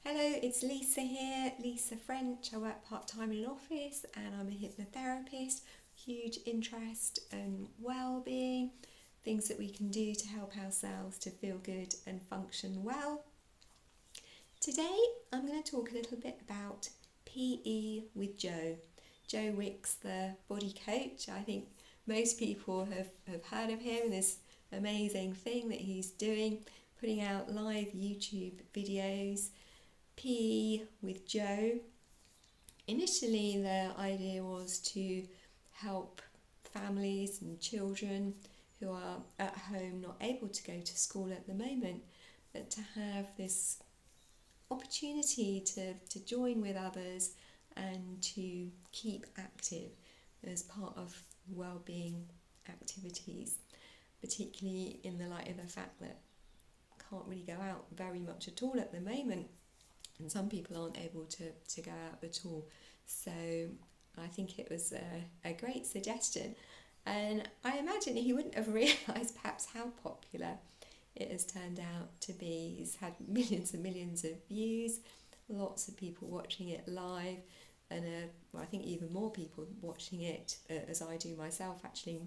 Hello, it's Lisa here, Lisa French. I work part-time in an office and I'm a hypnotherapist. Huge interest in well-being, things that we can do to help ourselves to feel good and function well. Today I'm going to talk a little bit about PE with Joe. Joe Wicks, the body coach. I think most people have heard of him and this amazing thing that he's doing, putting out live YouTube videos. PE with Joe. Initially, the idea was to help families and children who are at home not able to go to school at the moment, but to have this opportunity to join with others and to keep active as part of well-being activities, particularly in the light of the fact that can't really go out very much at all at the moment, and some people aren't able to go out at all. So I think it was a great suggestion, and I imagine he wouldn't have realised perhaps how popular it has turned out to be. He's had millions and millions of views, lots of people watching it live, and I think even more people watching it as I do myself, actually,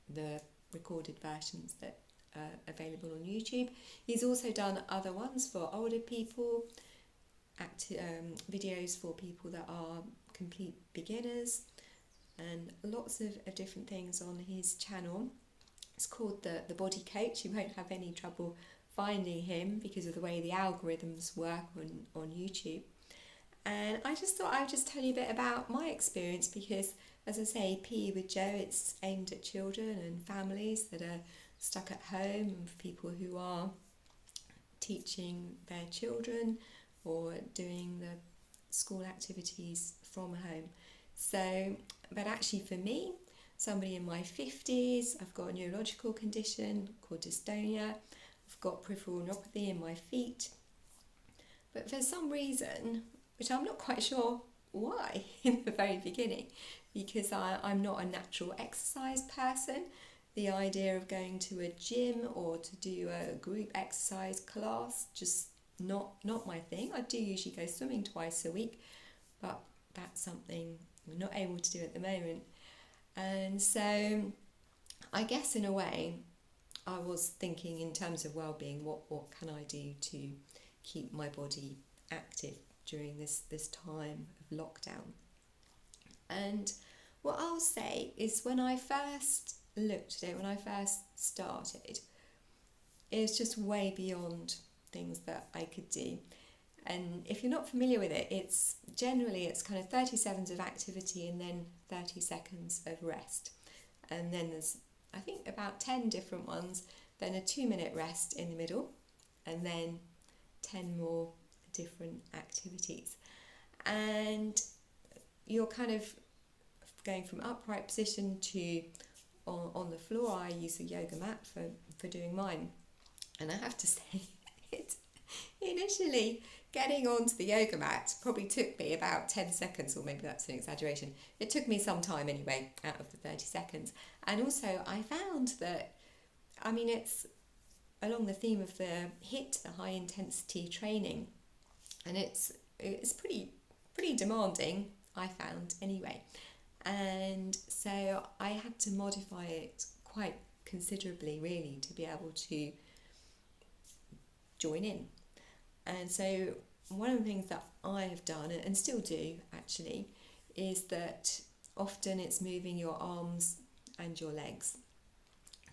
the recorded versions that are available on YouTube. He's also done other ones for older people, videos for people that are complete beginners, and lots of different things on his channel. It's called the Body Coach. You won't have any trouble finding him because of the way the algorithms work on YouTube. And I just thought I would just tell you a bit about my experience because, as I say, PE with Joe, it's aimed at children and families that are stuck at home, and for people who are teaching their children or doing the school activities from home. So, but actually for me, somebody in my 50s, I've got a neurological condition called dystonia, I've got peripheral neuropathy in my feet, but for some reason, which I'm not quite sure why in the very beginning, because I'm not a natural exercise person, the idea of going to a gym or to do a group exercise class, just not my thing. I do usually go swimming twice a week, but that's something we're not able to do at the moment. And so I guess in a way I was thinking in terms of well-being, what can I do to keep my body active during this time of lockdown? And what I'll say is when I first looked at it, when I first started, it was just way beyond things that I could do. And if you're not familiar with it, it's kind of 30 seconds of activity and then 30 seconds of rest. And then there's, I think, about 10 different ones, then a 2-minute rest in the middle, and then 10 more different activities. And you're kind of going from upright position to on the floor. I use a yoga mat for doing mine. And I have to say, initially getting onto the yoga mat probably took me about 10 seconds, or maybe that's an exaggeration. It took me some time anyway, out of the 30 seconds. And also I found that, I mean, it's along the theme of the HIIT, the high intensity training, and it's pretty demanding, I found anyway. And so I had to modify it quite considerably, really, to be able to join in. And so one of the things that I have done, and still do actually, is that often it's moving your arms and your legs.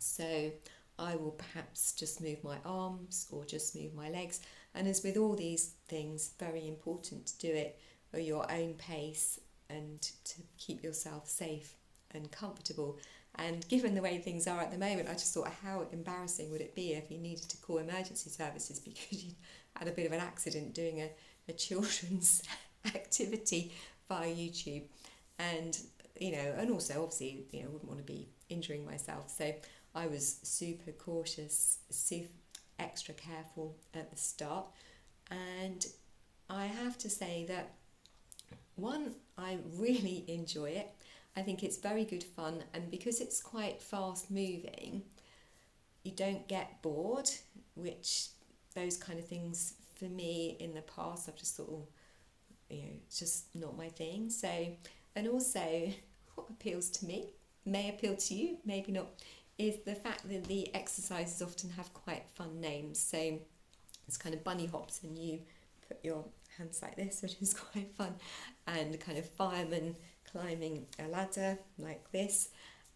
So I will perhaps just move my arms or just move my legs. And as with all these things, very important to do it at your own pace and to keep yourself safe and comfortable. And given the way things are at the moment, I just thought, how embarrassing would it be if you needed to call emergency services because you had a bit of an accident doing a children's activity via YouTube. And, and also obviously, I wouldn't want to be injuring myself. So I was super cautious, super extra careful at the start. And I have to say that, one, I really enjoy it. I think it's very good fun, and because it's quite fast moving, you don't get bored, which those kind of things for for me in the past, I've just thought, oh, it's just not my thing. So, and also what appeals to me may appeal to you, maybe not, is the fact that the exercises often have quite fun names. So it's kind of bunny hops, and you put your hands like this, which is quite fun, and kind of fireman climbing a ladder like this.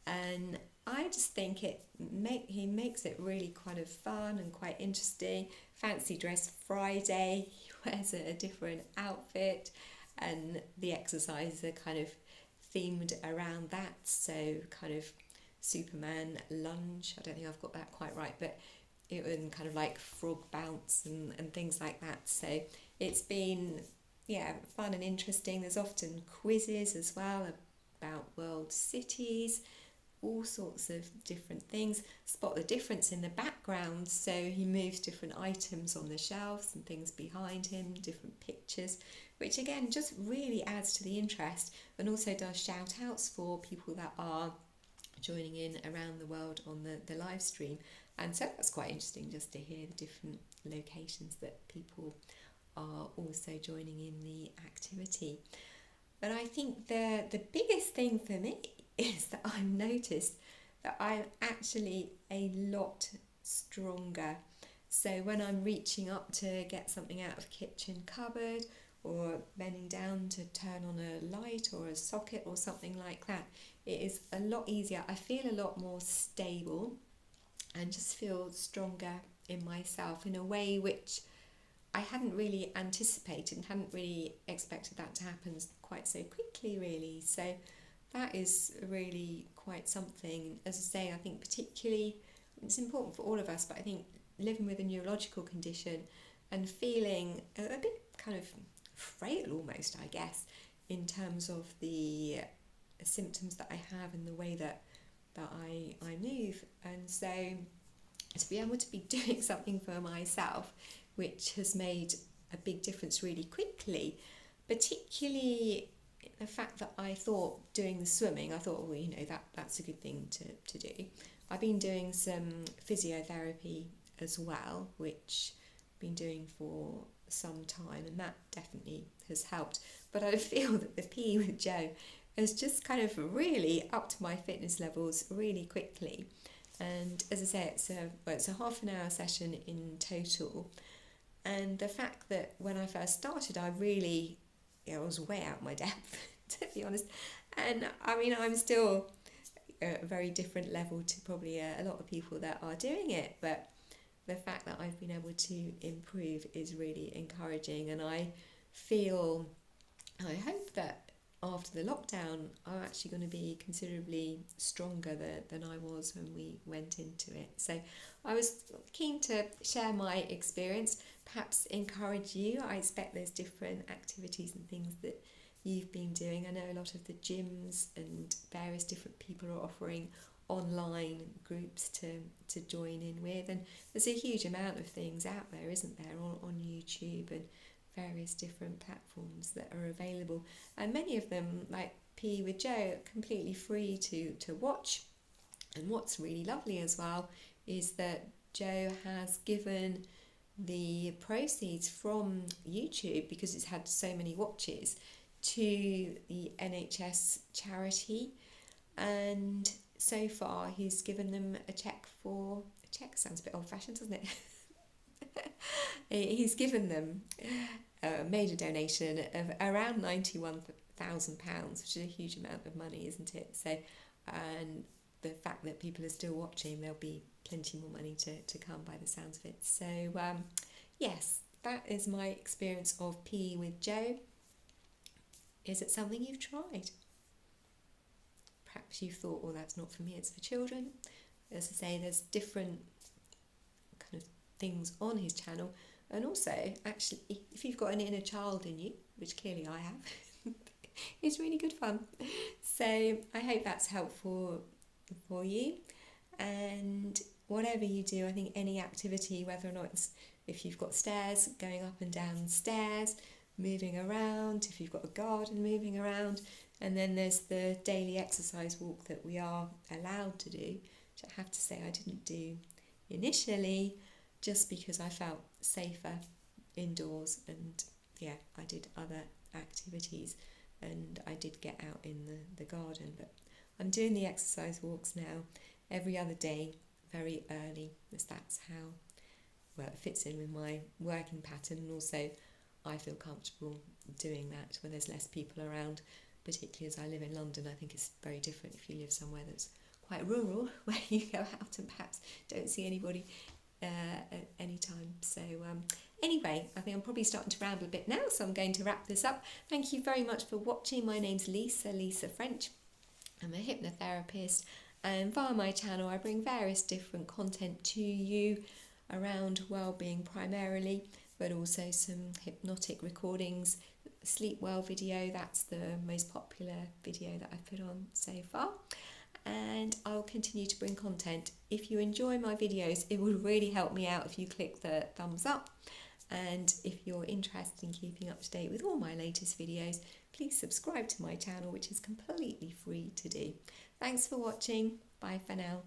And I just think he makes it really kind of fun and quite interesting. Fancy dress Friday, he wears a different outfit, and the exercises are kind of themed around that. So kind of Superman lunge, I don't think I've got that quite right, but it was kind of like frog bounce and things like that. So it's been, yeah, fun and interesting. There's often quizzes as well about world cities, all sorts of different things. Spot the difference in the background, so he moves different items on the shelves and things behind him, different pictures, which again just really adds to the interest, and also does shout outs for people that are joining in around the world on the live stream. And so that's quite interesting just to hear the different locations that people are also joining in the activity. But I think the biggest thing for me is that I've noticed that I'm actually a lot stronger. So when I'm reaching up to get something out of the kitchen cupboard, or bending down to turn on a light or a socket or something like that, it is a lot easier. I feel a lot more stable and just feel stronger in myself in a way which I hadn't really anticipated and hadn't really expected that to happen quite so quickly, really. So that is really quite something. As I say, I think particularly it's important for all of us, but I think living with a neurological condition and feeling a bit kind of frail almost, I guess, in terms of the symptoms that I have and the way that I move. And so to be able to be doing something for myself which has made a big difference really quickly, particularly the fact that I thought doing the swimming, I thought, well, that's a good thing to do. I've been doing some physiotherapy as well, which I've been doing for some time, and that definitely has helped. But I feel that the PE with Joe has just kind of really upped my fitness levels really quickly. And as I say, it's a half an hour session in total. And the fact that when I first started, I was way out my depth, to be honest. And I mean, I'm still at a very different level to probably a lot of people that are doing it. But the fact that I've been able to improve is really encouraging. And I hope that after the lockdown, I'm actually going to be considerably stronger than I was when we went into it. So I was keen to share my experience, perhaps encourage you. I expect there's different activities and things that you've been doing. I know a lot of the gyms and various different people are offering online groups to join in with, and there's a huge amount of things out there, isn't there, on YouTube and various different platforms that are available, and many of them, like PE with Joe, are completely free to watch. And what's really lovely as well is that Joe has given the proceeds from YouTube, because it's had so many watches, to the NHS charity, and so far he's given them a cheque sounds a bit old-fashioned, doesn't it? He's given them made a donation of around £91,000, which is a huge amount of money, isn't it? So, and the fact that people are still watching, there'll be plenty more money to come by the sounds of it. So yes, that is my experience of PE with Joe. Is it something you've tried? Perhaps you've thought, well, that's not for me, it's for children. As I say, there's different kind of things on his channel. And also, actually, if you've got an inner child in you, which clearly I have, it's really good fun. So I hope that's helpful for you. And whatever you do, I think any activity, whether or not it's if you've got stairs, going up and down stairs, moving around, if you've got a garden, moving around, and then there's the daily exercise walk that we are allowed to do, which I have to say I didn't do initially, just because I felt safer indoors, and yeah, I did other activities, and I did get out in the garden. But I'm doing the exercise walks now every other day, very early, as that's how well it fits in with my working pattern, and also I feel comfortable doing that when there's less people around, particularly as I live in London. I think it's very different if you live somewhere that's quite rural, where you go out and perhaps don't see anybody at any time. So anyway, I think I'm probably starting to ramble a bit now, so I'm going to wrap this up. Thank you very much for watching. My name's Lisa French. I'm a hypnotherapist, and via my channel I bring various different content to you around well-being primarily, but also some hypnotic recordings. Sleep Well video, that's the most popular video that I've put on so far, and I'll continue to bring content. If you enjoy my videos, it would really help me out if you click the thumbs up, and if you're interested in keeping up to date with all my latest videos, please subscribe to my channel, which is completely free to do. Thanks for watching. Bye for now.